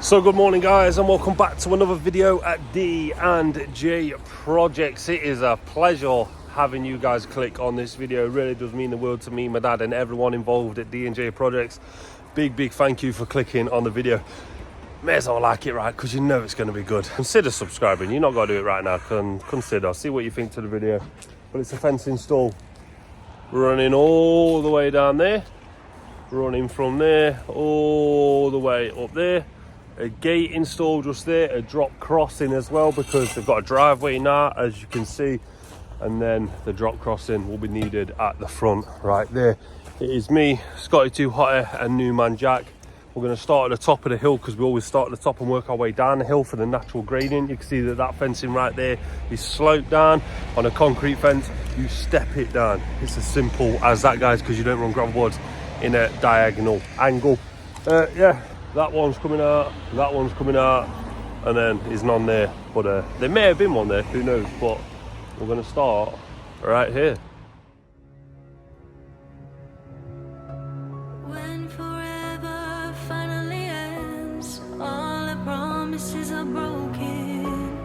So good morning guys, and welcome back to another video at D&J Projects. It is a pleasure having you guys click on this video. It really does mean the world to me, my dad and everyone involved at D&J Projects. Big thank you for clicking on the video. May as well like it, right, because you know it's going to be good. Consider subscribing. You're not going to do it right now. Consider, see what you think to the video. But it's a fence install running all the way down there, running from there all the way up there. A gate installed just there, a drop crossing as well, because they've got a driveway now, as you can see, and then the drop crossing will be needed at the front right there. It is me, Scotty 2 Hotter, and new man Jack. We're going to start at the top of the hill, because we always start at the top and work our way down the hill for the natural gradient. You can see that fencing right there is sloped down. On a concrete fence, you step it down. It's as simple as that, guys, because you don't run gravel boards in a diagonal angle. Yeah. That one's coming out, that one's coming out, and then there's none there. But there may have been one there, who knows, but we're going to start right here. When forever finally ends, all the promises are broken.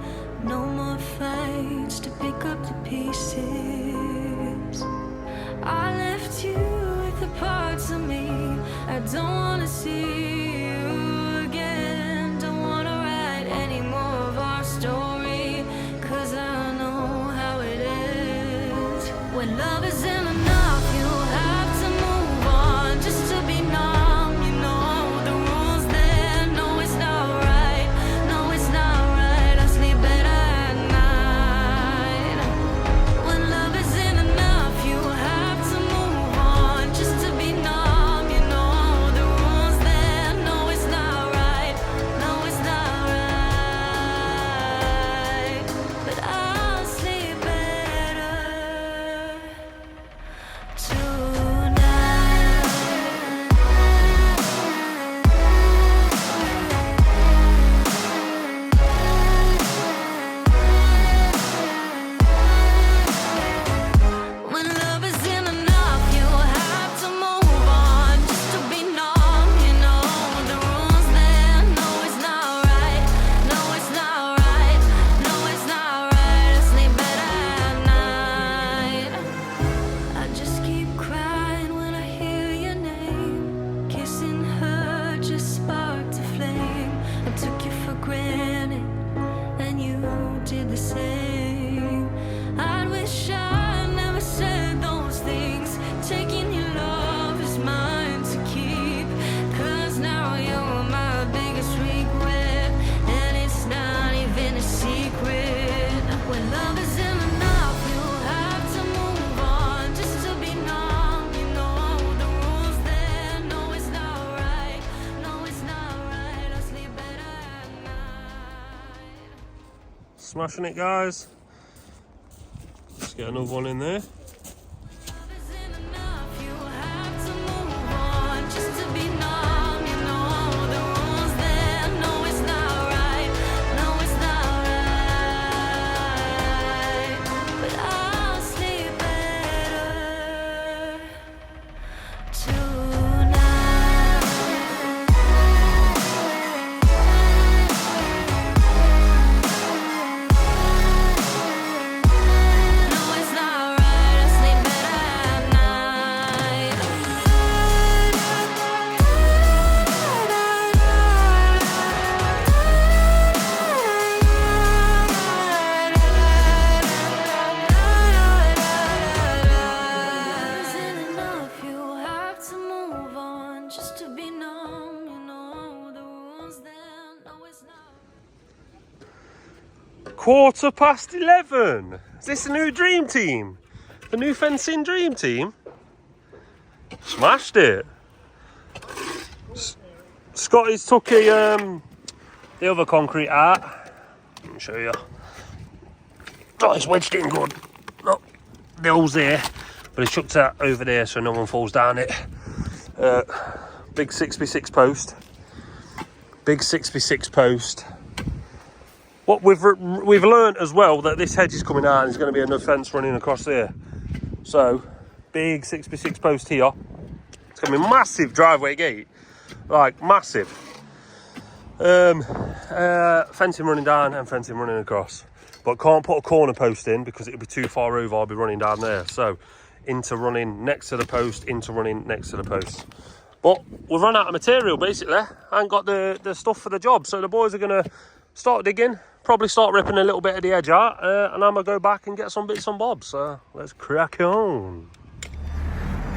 No more fights to pick up the pieces. I left you with the parts of me I don't want to see. When love isn't enough, you have to move on just to be numb. You know the rules there. No, it's not right. No, it's not right. I sleep better at night. When love isn't enough, you have to move on just to be numb. You know the rules there. No, it's not right. No, it's not right. But I'll sleep better Smashing it, guys. Let's get another one in there. Quarter past 11. Is this the new dream team? The new fencing dream team? Smashed it. Scotty's took the other concrete out. Let me show you. Oh, it's wedged in good. Look, the hole's there, but it's chucked out over there so no one falls down it. Big 6x6 post. Big 6x6 post. What we've learned as well, that this hedge is coming out and there's going to be another fence running across there. So, big 6x6 post here. It's going to be a massive driveway gate. Like, massive. Fencing running down and fencing running across, but can't put a corner post in because it'll be too far over. I'll be running down there, so into running next to the post, into running next to the post. But we've run out of material basically. I ain't got the stuff for the job, so the boys are gonna start digging, probably start ripping a little bit of the edge out, and I'm gonna go back and get some bits and bobs. So let's crack on.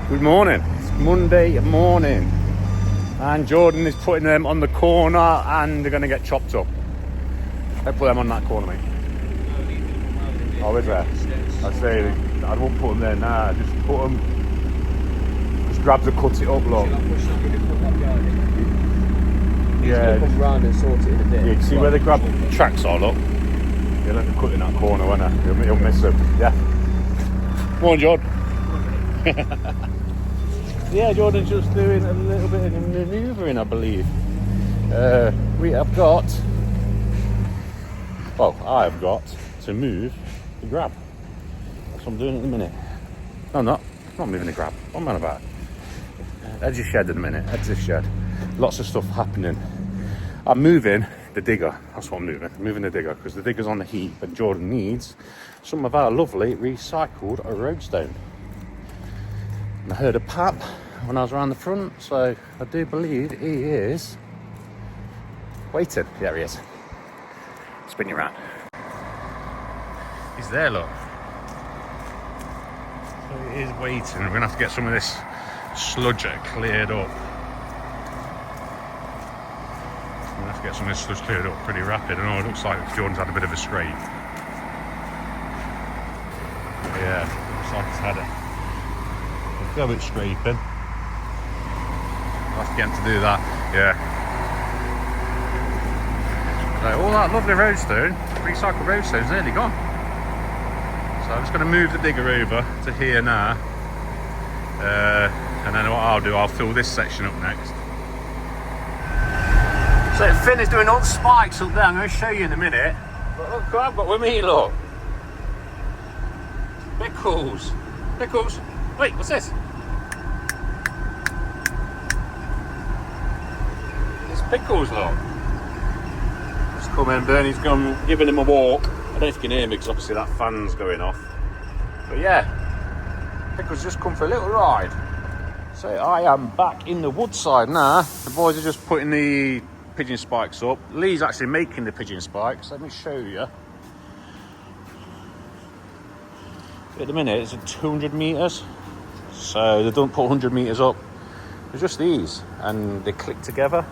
Good morning. It's Monday morning, and Jordan is putting them on the corner, and they're going to get chopped up. Let's put them on that corner, mate. Oh, is there? I say I won't put them there now. Just put them. Just grab the cut it up, look. Yeah. Come round and sort it in a bit. Yeah, see where the grab tracks are, look. He'll have to cut in that corner, won't he? He'll miss them. Yeah. Come on, Jordan. Yeah, Jordan's just doing a little bit of manoeuvring, I believe. We have got, well, I have got to move the grab. That's what I'm doing at the minute. No, I'm not moving the grab. What am I about? Edge of shed in a minute, edge of shed. Lots of stuff happening. I'm moving the digger. That's what I'm moving. I'm moving the digger because the digger's on the heap and Jordan needs some of our lovely recycled roadstone. I heard a pap when I was around the front, so I do believe he is waiting. Yeah, he is. Spin you around. He's there, look. So he is waiting. We're going to have to get some of this sludge cleared up. We're going to have to get some of this sludge cleared up pretty rapid. I know it looks like Jordan's had a bit of a scrape. Yeah, looks like he's had a bit scraping. I'll have to get him to do that. Yeah. So all that lovely roadstone, recycled roadstone, is nearly gone. So I'm just going to move the digger over to here now. And then what I'll do, I'll fill this section up next. So Finn is doing all the spikes up there. I'm going to show you in a minute. But look what I've got with me, look. Pickles. Pickles. Wait, what's this? It's Pickles, look. Just come in, Bernie's giving him a walk. I don't know if you can hear me because obviously that fan's going off. But yeah, Pickles just come for a little ride. So I am back in the woodside now. The boys are just putting the pigeon spikes up. Lee's actually making the pigeon spikes. Let me show you. At the minute it's at 200 metres. So they don't put 100 metres up. It's just these, and they click together,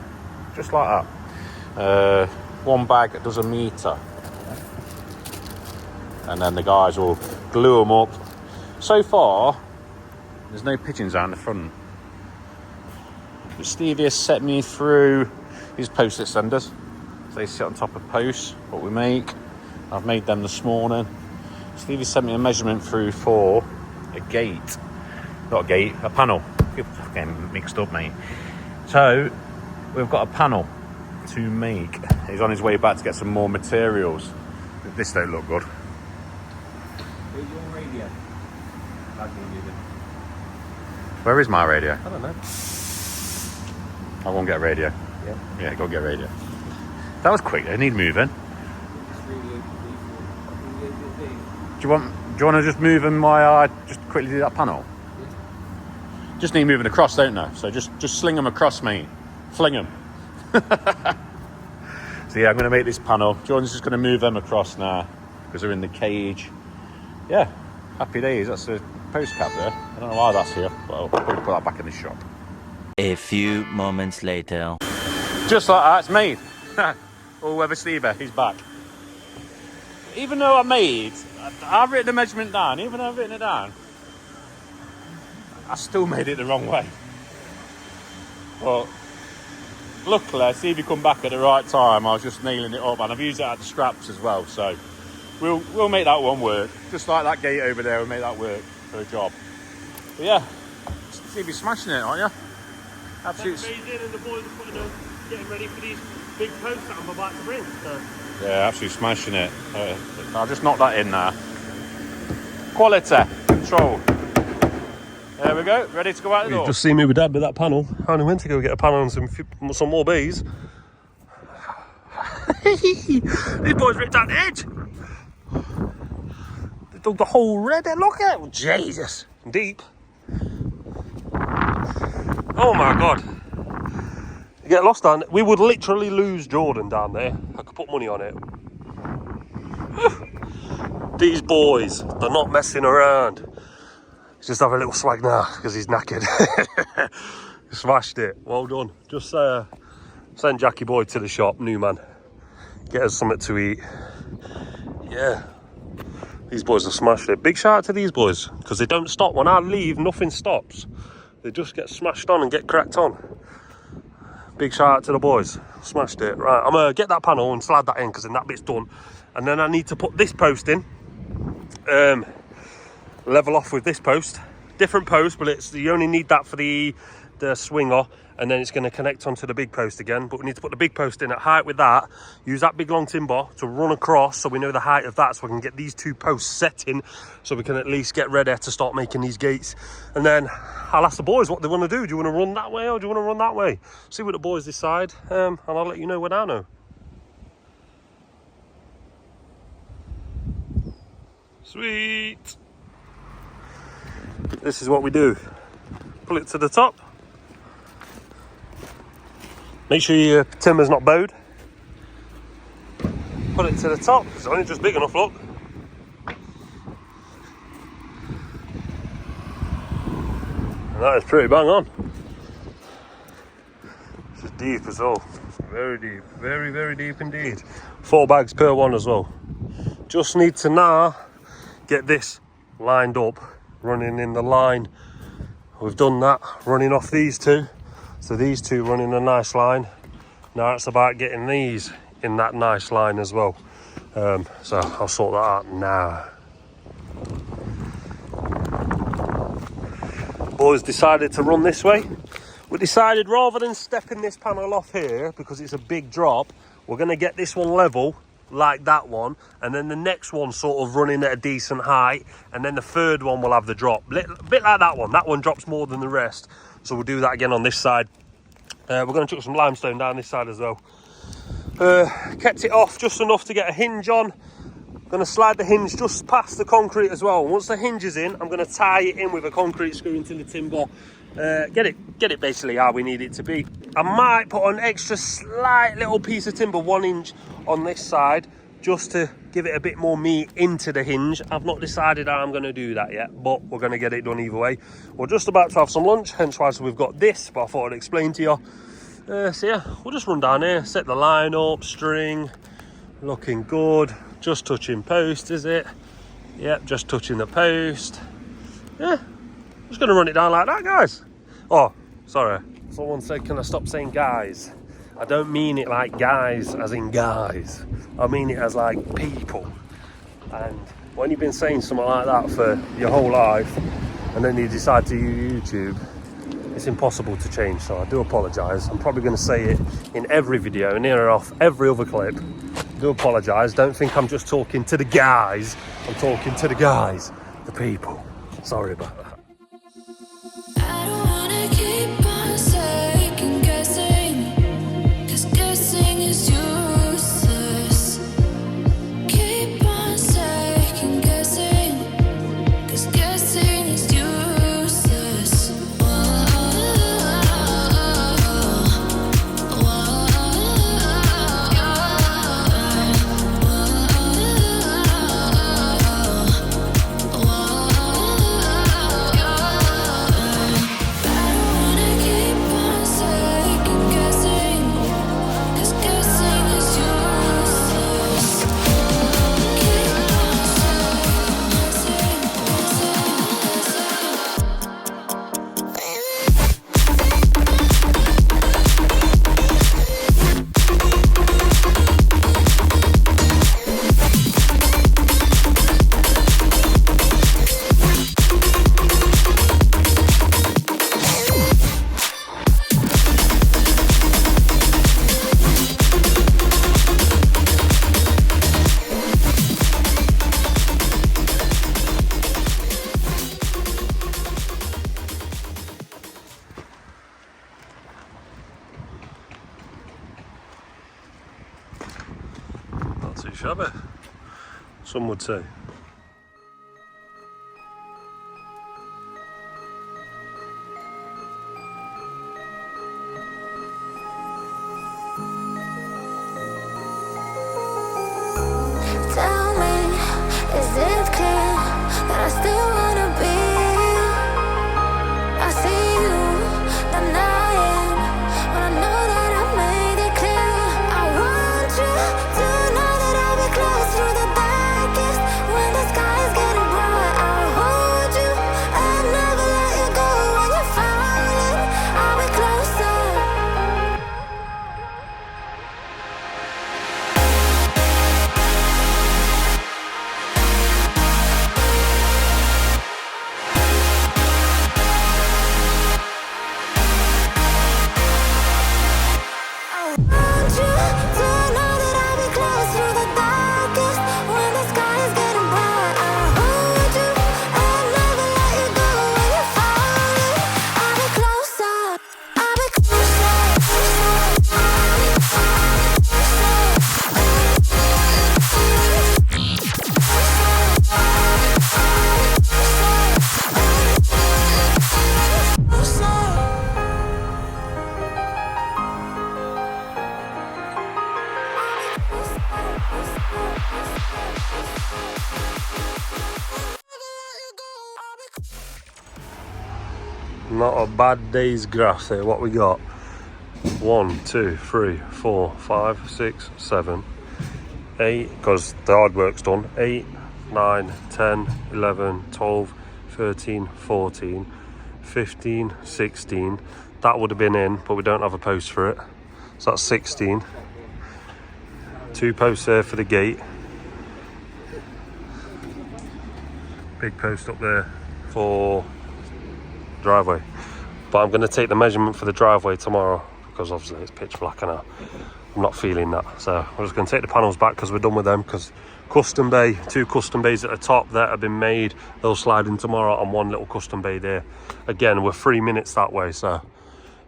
just like that. One bag does a metre, and then the guys will glue them up. So far, there's no pigeons out in the front. But Stevie has set me through these post extenders. So they sit on top of posts, what we make. I've made them this morning. Stevie sent me a measurement through for a gate. Not a gate, a panel. You're fucking mixed up, mate. So, we've got a panel to make. He's on his way back to get some more materials. This don't look good. Where's your radio? Where is my radio? I don't know. I won't get a radio. Yeah. Yeah, go get a radio. That was quick, they need moving. Do you want to just move them while I just quickly do that panel? Just need moving across, don't they? So just sling them across, mate. Fling them. So yeah, I'm going to make this panel. Jordan's just going to move them across now because they're in the cage. Yeah, happy days. That's a post cap there. I don't know why that's here, but I'll probably put that back in the shop. A few moments later. Just like that, it's made. Oh, whether Stevie, he's back. Even though I've written the measurement down, even though I've written it down, I still made it the wrong way. But luckily, Stevie come back at the right time. I was just nailing it up, and I've used it at the straps as well. So we'll make that one work. Just like that gate over there, we'll make that work for a job. But yeah, Stevie's smashing it, aren't you? Absolutely. That's amazing, and the boys are getting ready for these big posts that I'm about to bring. So. Yeah, absolutely smashing it. I'll just knock that in there. Quality control. There we go, ready to go out the door. Just see me with Dad with that panel. I only went to go get a panel and some more bees. These boys ripped out the edge. They dug the hole red there, look at it. Oh, Jesus. Deep. Oh my God. You get lost down, we would literally lose Jordan down there. I could put money on it. These boys, they're not messing around. He's just having a little swag now because he's knackered. Smashed it, well done. Just send Jackie boy to the shop, new man. Get us something to eat. Yeah, these boys have smashed it. Big shout out to these boys because they don't stop. When I leave, nothing stops. They just get smashed on and get cracked on. Big shout out to the boys. Smashed it. Right, I'm gonna get that panel and slide that in because then that bit's done. And then I need to put this post in. Level off with this post. Different post, but it's you only need that for the swinger, and then it's going to connect onto the big post again. But we need to put the big post in at height with that. Use that big long timber to run across so we know the height of that, so we can get these two posts set in, so we can at least get ready to start making these gates. And then I'll ask the boys what they want to do. Do you want to run that way or do you want to run that way? See what the boys decide, and I'll let you know when I know. Sweet. This is what we do. Pull it to the top. Make sure your timber's not bowed. Put it to the top. It's only just big enough, look. And that is pretty bang on. It's deep as well. Very deep. Very, very deep indeed. 4 bags per one as well. Just need to now get this lined up, running in the line. We've done that, running off these two. So these two running a nice line. Now it's about getting these in that nice line as well. So I'll sort that out now. Boys decided to run this way. We decided rather than stepping this panel off here, because it's a big drop, we're going to get this one level like that one, and then the next one sort of running at a decent height, and then the third one will have the drop. A bit like that one. That one drops more than the rest. So we'll do that again on this side. We're going to chuck some limestone down this side as well. Kept it off just enough to get a hinge on. Going to slide the hinge just past the concrete as well. Once the hinge is in, I'm going to tie it in with a concrete screw into the timber. Get it basically how we need it to be. I might put an extra slight little piece of timber, 1 inch on this side, just to give it a bit more meat into the hinge. I've not decided how I'm going to do that yet, but we're going to get it done either way. We're just about to have some lunch, hence why we've got this, but I thought I'd explain to you. So yeah, we'll just run down here, set the line up, string, looking good. Just touching post, is it? Yep, just touching the post. Yeah, just going to run it down like that, guys. Oh, sorry. Someone said, can I stop saying guys? I don't mean it like guys as in guys. I mean it as like people. And when you've been saying something like that for your whole life, and then you decide to use YouTube, it's impossible to change. So I do apologise. I'm probably going to say it in every video, near and off every other clip. I do apologise. Don't think I'm just talking to the guys. I'm talking to the guys, the people. Sorry about that. I don't wanna keep on second guessing, 'cause guessing is useless. Keep on second guessing, 'cause guessing is useless. Guessing is too shabby, some would say. Tell me, is it clear that I still wanna be? I see you denying when I know that I've made it clear. I want you to know that I'll be close through the darkest when the sky is getting bright. I'll hold you and never let you go when you're falling. I'll be closer. Not a bad day's grass here. What we got? 1, 2, 3, 4, 5, 6, 7, 8, because the hard work's done. 8, 9, 10, 11, 12, 13, 14, 15, 16. That would have been in, but we don't have a post for it. So that's 16. 2 posts there for the gate. Big post up there for driveway. But I'm going to take the measurement for the driveway tomorrow because obviously it's pitch black and I'm not feeling that. So I'm just going to take the panels back because we're done with them, because custom bay, 2 custom bays at the top that have been made, they'll slide in tomorrow, and 1 little custom bay there. Again, we're 3 minutes that way, so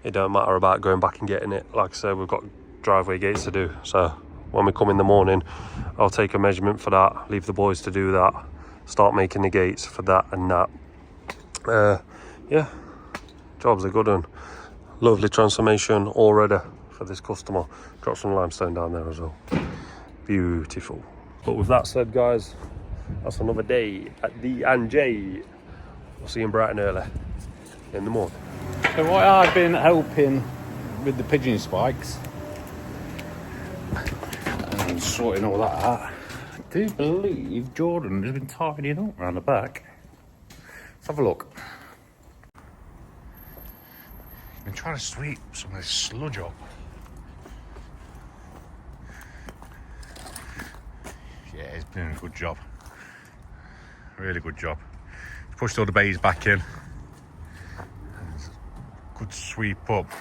it don't matter about going back and getting it. Like I said, we've got driveway gates to do, so when we come in the morning I'll take a measurement for that, leave the boys to do that, start making the gates for that and that. Yeah, job's a good one. Lovely transformation all ready for this customer. Drop some limestone down there as well. Beautiful. But with that said, guys, that's another day at D&J. We'll see you bright and early in the morning. So what I've been helping with the pigeon spikes and sorting all that out, I do believe Jordan has been tidying up around the back. Let's have a look. Been trying to sweep some of this sludge up. Yeah, he's doing a good job. Really good job. Pushed all the bays back in. Good sweep up.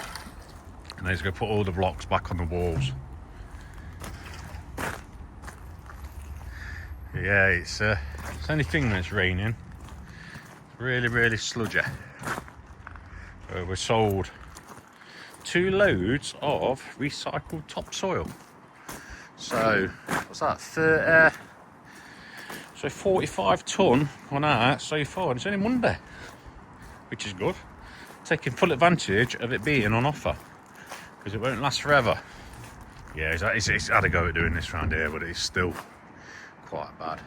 And then he's going to put all the blocks back on the walls. Yeah, it's only thing when it's raining. It's really, really sludgy. We sold 2 loads of recycled topsoil. So what's that? So 45 tonne on that so far, and it's only Monday, which is good. Taking full advantage of it being on offer because it won't last forever. Yeah, it's had a go at doing this round here, but it's still quite bad.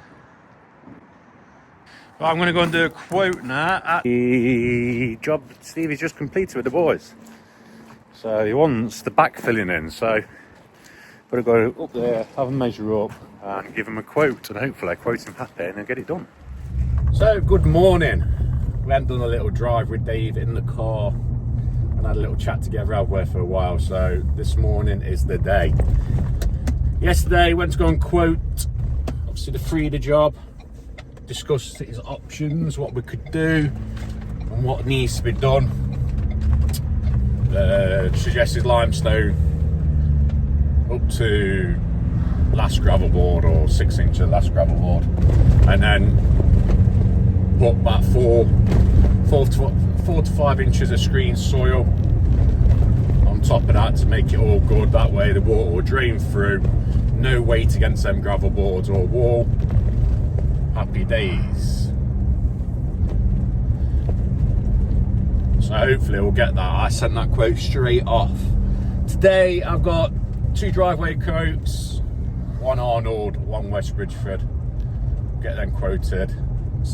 Well, I'm going to go and do a quote now at the job Stevie's just completed with the boys. So he wants the back filling in, so got to go up there, have a measure up and give him a quote, and hopefully quote him happy and get it done. So good morning. We hadn't done a little drive with Dave in the car and had a little chat together out there for a while, so this morning is the day. Yesterday went to go and quote obviously the Frida job, discussed his options, what we could do and what needs to be done. Suggested limestone up to last gravel board, or 6 inch of last gravel board, and then put about 4 to 5 inches of screen soil on top of that to make it all good. That way the water will drain through, no weight against them gravel boards or wall. Happy days. So hopefully we'll get that. I sent that quote straight off. Today I've got 2 driveway quotes, 1 Arnold, 1 West Bridgeford. Get them quoted,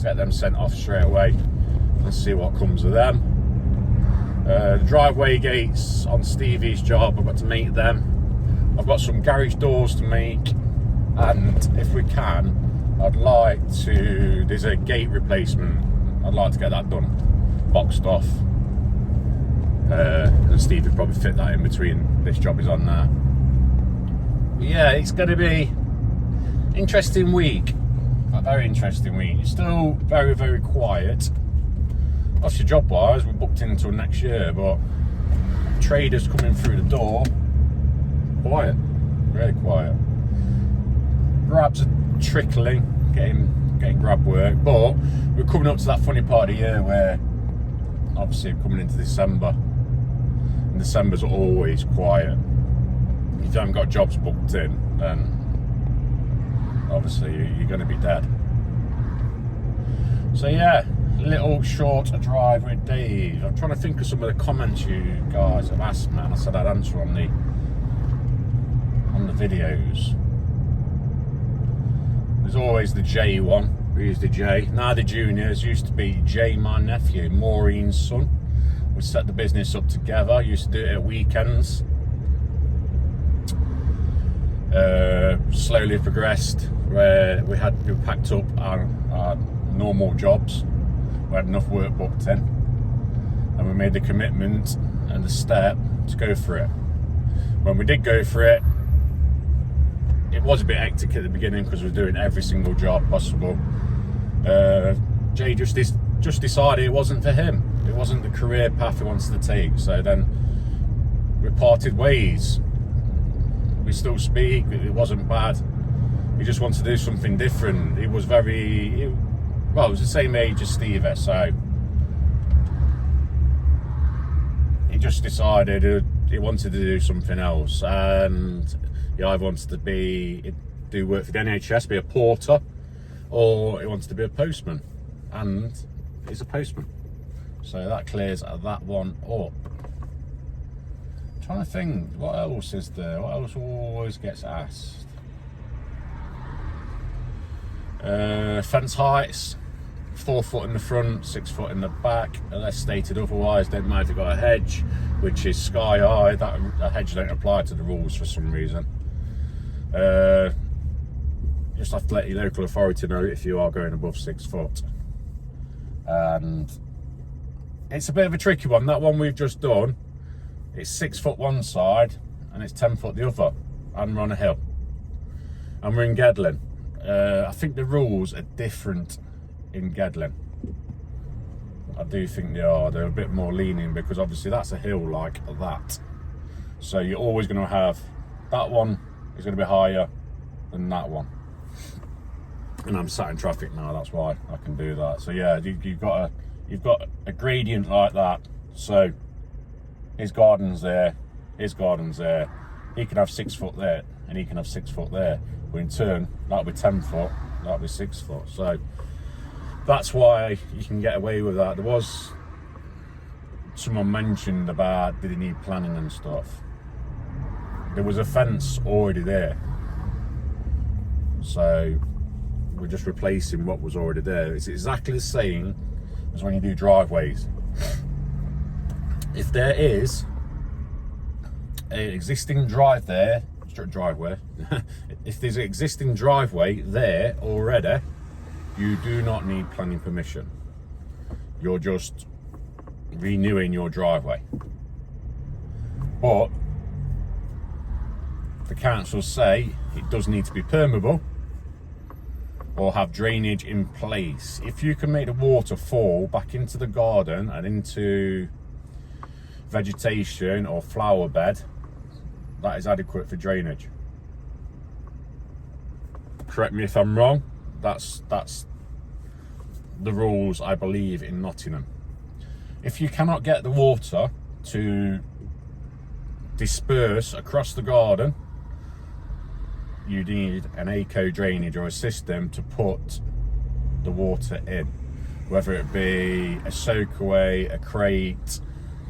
get them sent off straight away and see what comes of them. The driveway gates on Stevie's job, I've got to make them. I've got some garage doors to make, and if we can, I'd like to, there's a gate replacement, I'd like to get that done, boxed off. And Steve would probably fit that in between this job is on now. But yeah, it's going to be interesting week, a very interesting week. It's still very, very quiet. Obviously job wise we're booked in until next year, but traders coming through the door, quiet, really quiet. Grabs are trickling, getting grab work, but we're coming up to that funny part of the year where obviously coming into December, and December's always quiet. If you haven't got jobs booked in, then obviously you're going to be dead. So yeah, little short drive with Dave. I'm trying to think of some of the comments you guys have asked me, and I said I'd answer on the videos. There's always the J one. Who's the J? Now the juniors. Used to be Jay, my nephew, Maureen's son. We set the business up together. Used to do it at weekends. Slowly progressed where we packed up our normal jobs. We had enough work booked in, and we made the commitment and the step to go for it. When we did go for it, it was a bit hectic at the beginning because we were doing every single job possible. Jay just decided it wasn't for him. It wasn't the career path he wanted to take. So then we parted ways. We still speak. It wasn't bad. He just wanted to do something different. He was he was the same age as Stevie, so he just decided he wanted to do something else, and he either wanted to do work for the NHS, be a porter, or he wanted to be a postman, and he's a postman. So that clears that one up. I'm trying to think, what else is there? What else always gets asked? Fence heights, 4 foot in the front, 6 foot in the back, unless stated otherwise. Don't mind if you've got a hedge, which is sky high. That hedge don't apply to the rules for some reason. Just have to let your local authority know if you are going above 6 foot. And it's a bit of a tricky one. That one we've just done, it's 6 foot one side and it's 10 foot the other, and we're on a hill and we're in Gedling. I think the rules are different in Gedling. I do think they are. They're a bit more lenient because obviously that's a hill like that. So you're always going to have, that one is going to be higher than that one. And I'm sat in traffic now, that's why I can do that. So yeah, you've got a gradient like that. So his garden's there, his garden's there. He can have 6 foot there, and he can have 6 foot there. But in turn, that'll be 10 foot, that'll be 6 foot. So that's why you can get away with that. There was someone mentioned about did he need planning and stuff. There was a fence already there, so we're just replacing what was already there. It's exactly the same as when you do driveways. If there is an existing driveway, if there's an existing driveway there already, you do not need planning permission. You're just renewing your driveway. But the council say it does need to be permeable or have drainage in place. If you can make the water fall back into the garden and into vegetation or flower bed, that is adequate for drainage. Correct me if I'm wrong. That's the rules, I believe, in Nottingham. If you cannot get the water to disperse across the garden you need an eco drainage or a system to put the water in, whether it be a soak away, a crate,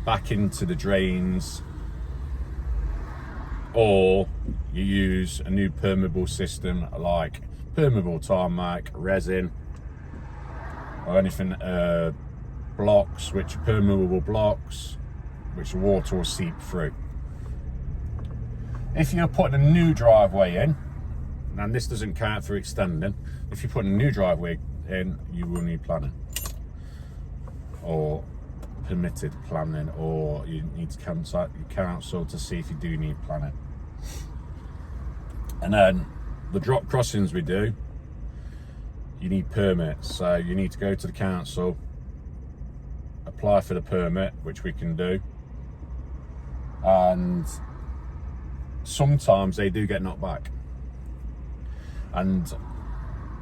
back into the drains, or you use a new permeable system like permeable tarmac, resin, or anything, blocks, which are permeable blocks, which the water will seep through. If you're putting a new driveway in, and this doesn't count for extending, if you're putting a new driveway in, you will need planning, or permitted planning, or you need to contact your council to see if you do need planning. And then the drop crossings we do, you need permits, so you need to go to the council, apply for the permit, which we can do, and sometimes they do get knocked back. And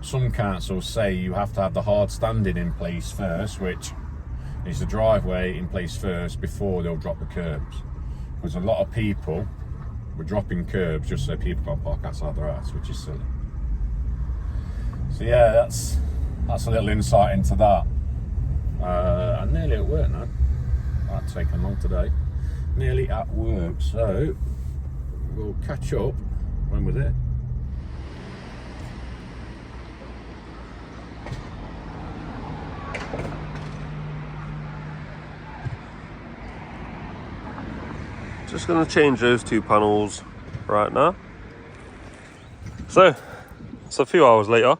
some councils say you have to have the hard standing in place first, which is the driveway in place first before they'll drop the curbs, because a lot of people were dropping curbs just so people can't park outside their house, which is silly. So yeah, that's a little insight into that. I'm nearly at work now. That's taken long today. Nearly at work, so we'll catch up when we're there. Just going to change those 2 panels right now. So it's a few hours later.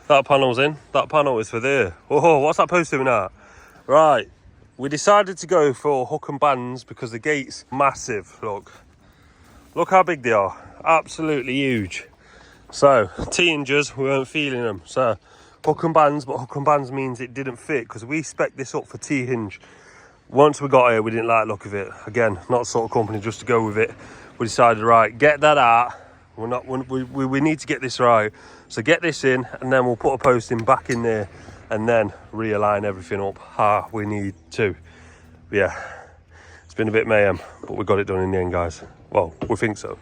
That panel's in. That panel is for there. Oh, what's that post doing now? Right, we decided to go for hook and bands because the gate's massive. Look how big they are. Absolutely huge. So T-hinges, we weren't feeling them. So hook and bands, but hook and bands means it didn't fit because we spec'd this up for T-hinge. Once we got here, we didn't like the look of it. Again, not the sort of company just to go with it. We decided, right, get that out. We need to get this right. So get this in, and then we'll put a posting back in there, and then realign everything up how we need to. But yeah, it's been a bit mayhem, but we got it done in the end, guys. Well, we think so.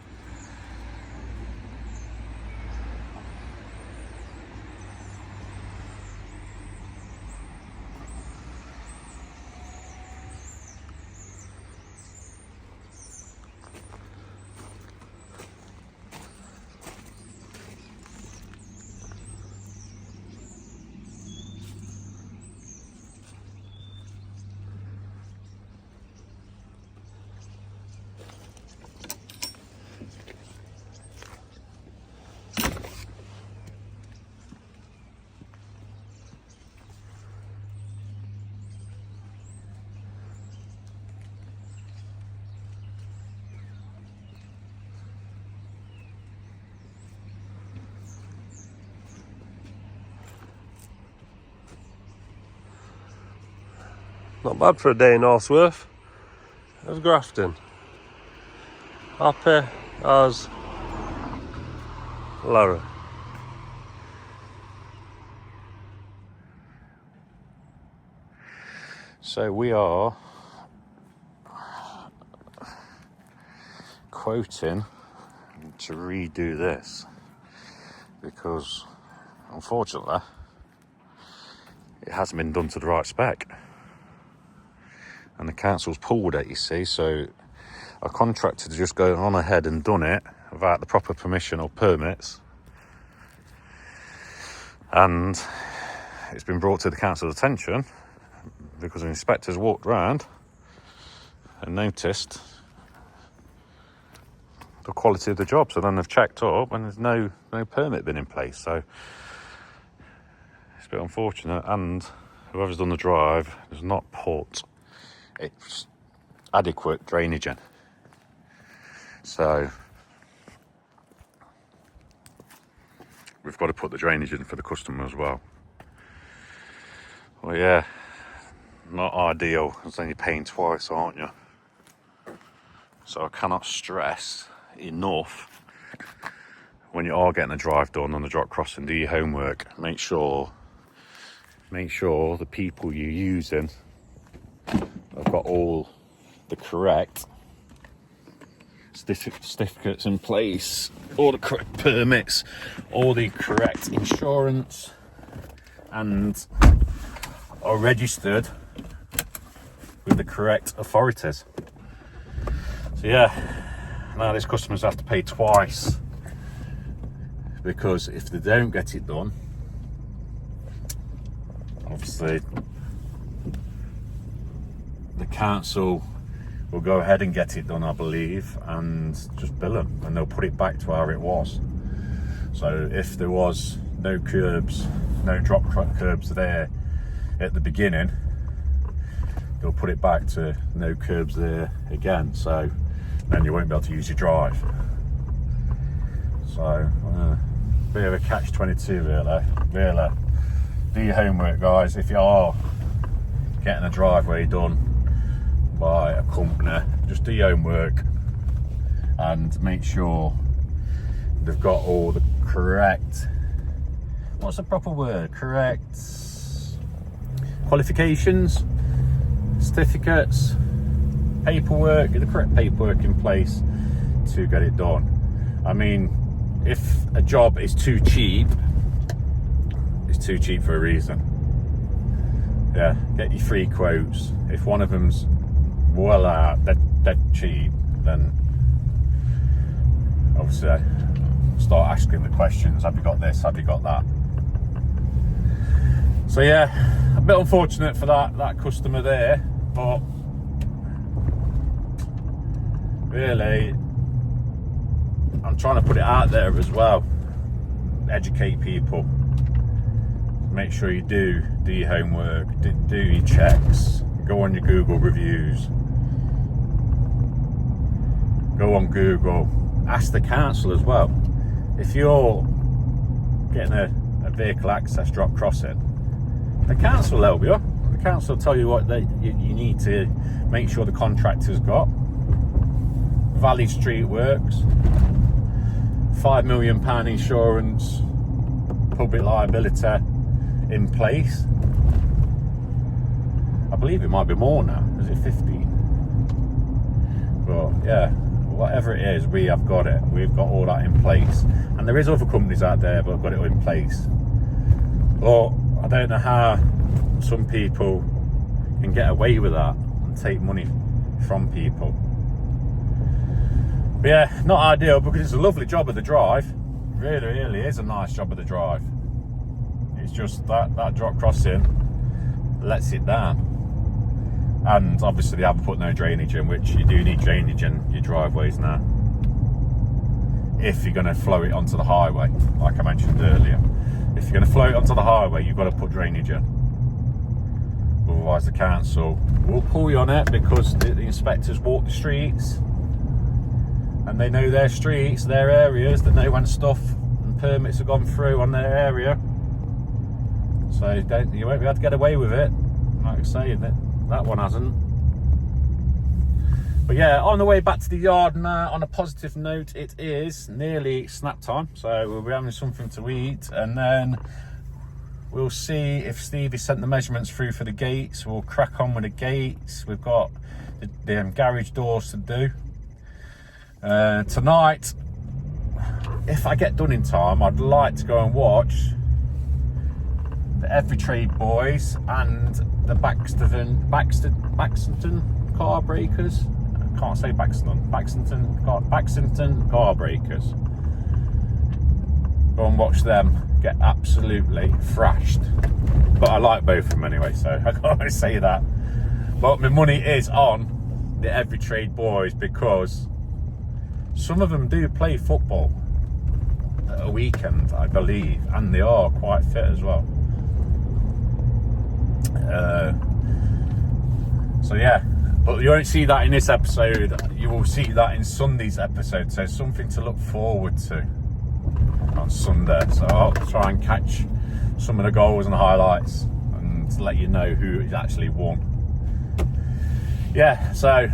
Not bad for a day in Northworth. How's Grafton? Happy as Lara. So we are quoting to redo this because unfortunately it hasn't been done to the right spec. And the council's pulled it, you see, so I contracted to just go on ahead and done it without the proper permission or permits. And it's been brought to the council's attention because the inspectors walked round and noticed the quality of the job. So then they've checked up and there's no permit been in place. So it's a bit unfortunate, and whoever's done the drive has not put it's adequate drainage in. So we've got to put the drainage in for the customer as well. Well, yeah, not ideal. It's only paying twice, aren't you? So I cannot stress enough, when you are getting a drive done on the drop crossing, do your homework. Make sure the people you're using have got all the correct certificates in place, all the correct permits, all the correct insurance, and are registered with the correct authorities. So yeah, now these customers have to pay twice, because if they don't get it done, obviously the council will go ahead and get it done, I believe, and just bill them, and they'll put it back to how it was. So if there was no curbs, no drop curbs there at the beginning, they'll put it back to no curbs there again, so then you won't be able to use your drive. So bit of a catch-22 really. Do your homework, guys. If you are getting a driveway done by a company, just do your homework and make sure they've got all the correct, what's the proper word, correct qualifications, certificates, paperwork, the correct paperwork in place to get it done. I mean, if a job is too cheap, it's too cheap for a reason. Yeah, get your free quotes. If one of them's well out, dead cheap, then obviously start asking the questions. Have you got this? Have you got that? So yeah, a bit unfortunate for that customer there, but really I'm trying to put it out there as well, educate people, make sure you do your homework, do your checks, go on your Google reviews, go on Google, ask the council as well. If you're getting a vehicle access drop crossing, the council will help you. The council will tell you what you need to make sure the contractor's got. Valid street works, £5 million insurance, public liability in place. I believe it might be more now. Is it 15? But yeah, whatever it is, we have got it. We've got all that in place. And there is other companies out there that have got it in place. But I don't know how some people can get away with that and take money from people. But yeah, not ideal, because it's a lovely job of the drive. Really, really is a nice job of the drive. It's just that drop crossing lets it down. And obviously they haven't put no drainage in, which you do need drainage in your driveways now, if you're going to flow it onto the highway, like I mentioned earlier. If you're going to flow it onto the highway, you've got to put drainage in. Otherwise the council will pull you on it, because the inspectors walk the streets and they know their streets, their areas, they know when stuff and permits have gone through on their area. So you won't be able to get away with it. Like I say, that one hasn't. But yeah, on the way back to the yard now, on a positive note, it is nearly snap time, so we'll be having something to eat, and then we'll see if Stevie sent the measurements through for the gates. We'll crack on with the gates. We've got the garage doors to do. Tonight, if I get done in time, I'd like to go and watch the Every Trade Boys and the Baxton car breakers. I can't say Baxton car breakers. Go and watch them get absolutely thrashed. But I like both of them anyway, so I can't say that. But my money is on the Every Trade Boys, because some of them do play football at a weekend, I believe, and they are quite fit as well. So yeah, but you won't see that in this episode. You will see that in Sunday's episode, so something to look forward to on Sunday. So I'll try and catch some of the goals and highlights and let you know who actually won. Yeah, so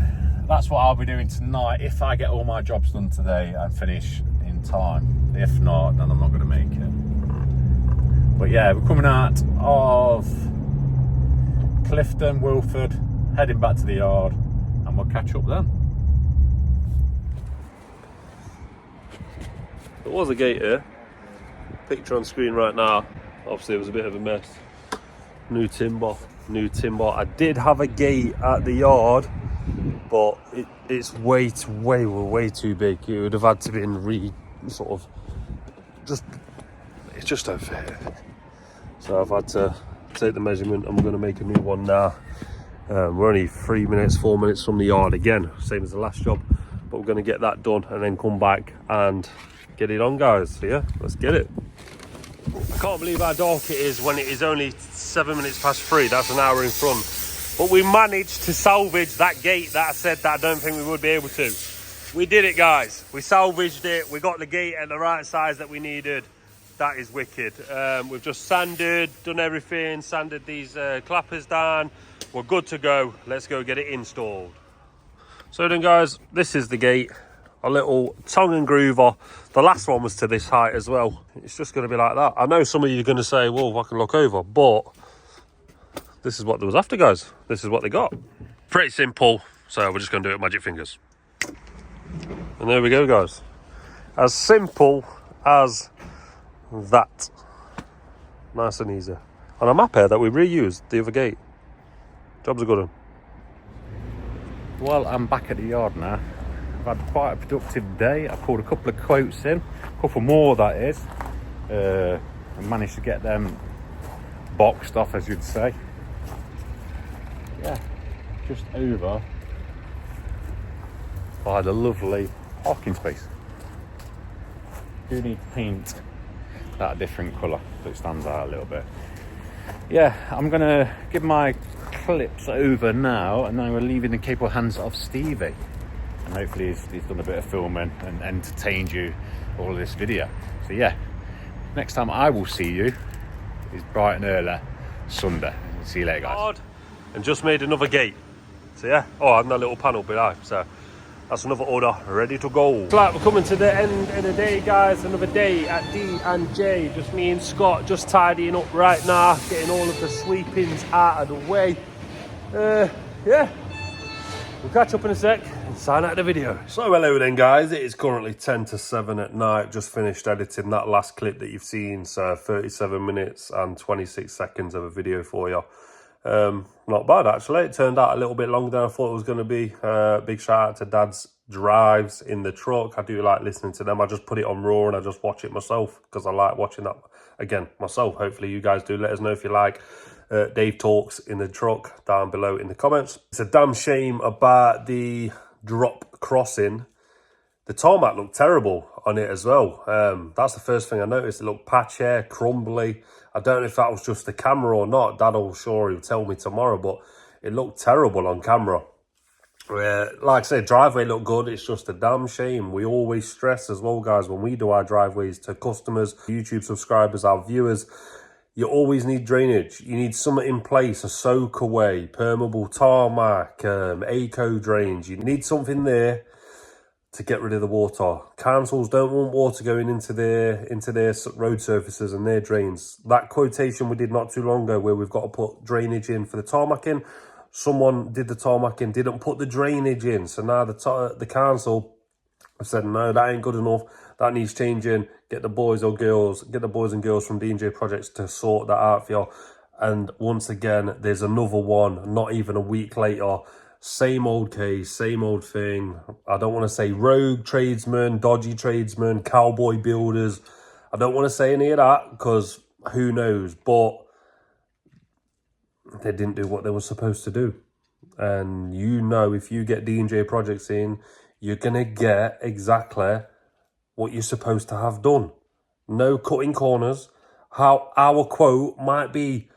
that's what I'll be doing tonight, if I get all my jobs done today and finish in time. If not, then I'm not going to make it. But yeah, we're coming out of Clifton, Wilford, heading back to the yard, and we'll catch up then. There was a gate here. Picture on screen right now. Obviously it was a bit of a mess. New timber. I did have a gate at the yard, but it's way too big. It would have had to be it's just unfair. So I've had to take the measurement. I'm going to make a new one now. We're only 4 minutes from the yard again, same as the last job, but we're going to get that done and then come back and get it on, guys. So yeah, let's get it. I can't believe how dark it is when it is only 7 minutes past 3. That's an hour in front. But we managed to salvage that gate that I said that I don't think we would be able to. We did it, guys. We salvaged it. We got the gate at the right size that we needed. That is wicked. We've just sanded, done everything, sanded these clappers down. We're good to go. Let's go get it installed. So then, guys, this is the gate. A little tongue and groover. The last one was to this height as well. It's just going to be like that. I know some of you are going to say, well, I can look over, but this is what there was after, guys. This is what they got. Pretty simple. So we're just going to do it with magic fingers. And there we go, guys. As simple as that. Nice and easy. And a map here that we reused the other gate. Job's a good one. Well, I'm back at the yard now. I've had quite a productive day. I pulled a couple of quotes in, a couple more that is. I managed to get them boxed off, as you'd say. Yeah, just over by the lovely parking space. Do need to paint that a different colour so it stands out a little bit. Yeah, I'm gonna give my clips over now, and then we're leaving the capable hands of Stevie. And hopefully he's done a bit of filming and entertained you all of this video. So yeah, next time I will see you is bright and early Sunday. See you later, guys. And just made another gate. So yeah, and that little panel behind. So that's another order ready to go. Right, we're coming to the end of the day, guys. Another day at D&J. Just me and Scott just tidying up right now, getting all of the sweepings out of the way. Yeah, we'll catch up in a sec and sign out the video. So hello then, guys. It is currently 10 to 7 at night. Just finished editing that last clip that you've seen. So 37 minutes and 26 seconds of a video for you. Not bad, actually. It turned out a little bit longer than I thought it was going to be. Big shout out to Dad's drives in the truck. I do like listening to them. I just put it on raw and I just watch it myself because I like watching that again myself. Hopefully you guys do. Let us know if you like Dave talks in the truck down below in the comments. It's a damn shame about the drop crossing. The tarmac looked terrible on it as well. That's the first thing I noticed. It looked patchy, crumbly. I don't know if that was just the camera or not. Dad'll sure he'll tell me tomorrow, but it looked terrible on camera. Like I said, driveway looked good. It's just a damn shame. We always stress as well, guys, when we do our driveways to customers, YouTube subscribers, our viewers, you always need drainage. You need something in place, a soak away, permeable tarmac, eco drains. You need something there to get rid of the water. Councils don't want water going into their road surfaces and their drains. That quotation we did not too long ago where we've got to put drainage in for the tarmac in, someone did the tarmac in, didn't put the drainage in. So now the council have said, no, that ain't good enough. That needs changing. Get the boys and girls from D&J Projects to sort that out for you. And once again, there's another one, not even a week later. Same old case, same old thing. I don't want to say rogue tradesmen, dodgy tradesmen, cowboy builders. I don't want to say any of that because who knows. But they didn't do what they were supposed to do. And you know, if you get D&J Projects in, you're going to get exactly what you're supposed to have done. No cutting corners. How our quote might be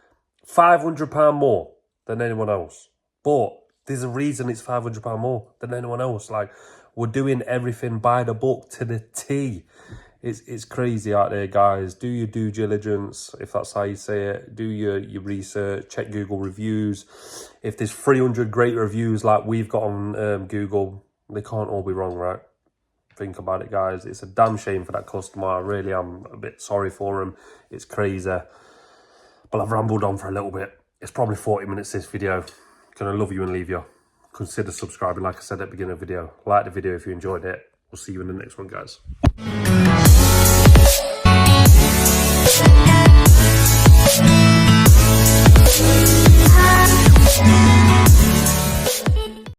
£500 more than anyone else. But there's a reason it's £500 more than anyone else. Like, we're doing everything by the book to the T. It's crazy out there, guys. Do your due diligence, if that's how you say it. Do your research. Check Google reviews. If there's 300 great reviews like we've got on Google, they can't all be wrong, right? Think about it, guys. It's a damn shame for that customer. I really am a bit sorry for him. It's crazy. But I've rambled on for a little bit. It's probably 40 minutes, this video. Gonna love you and leave you. Consider subscribing, like I said at the beginning of the video. Like the video if you enjoyed it. We'll see you in the next one, guys.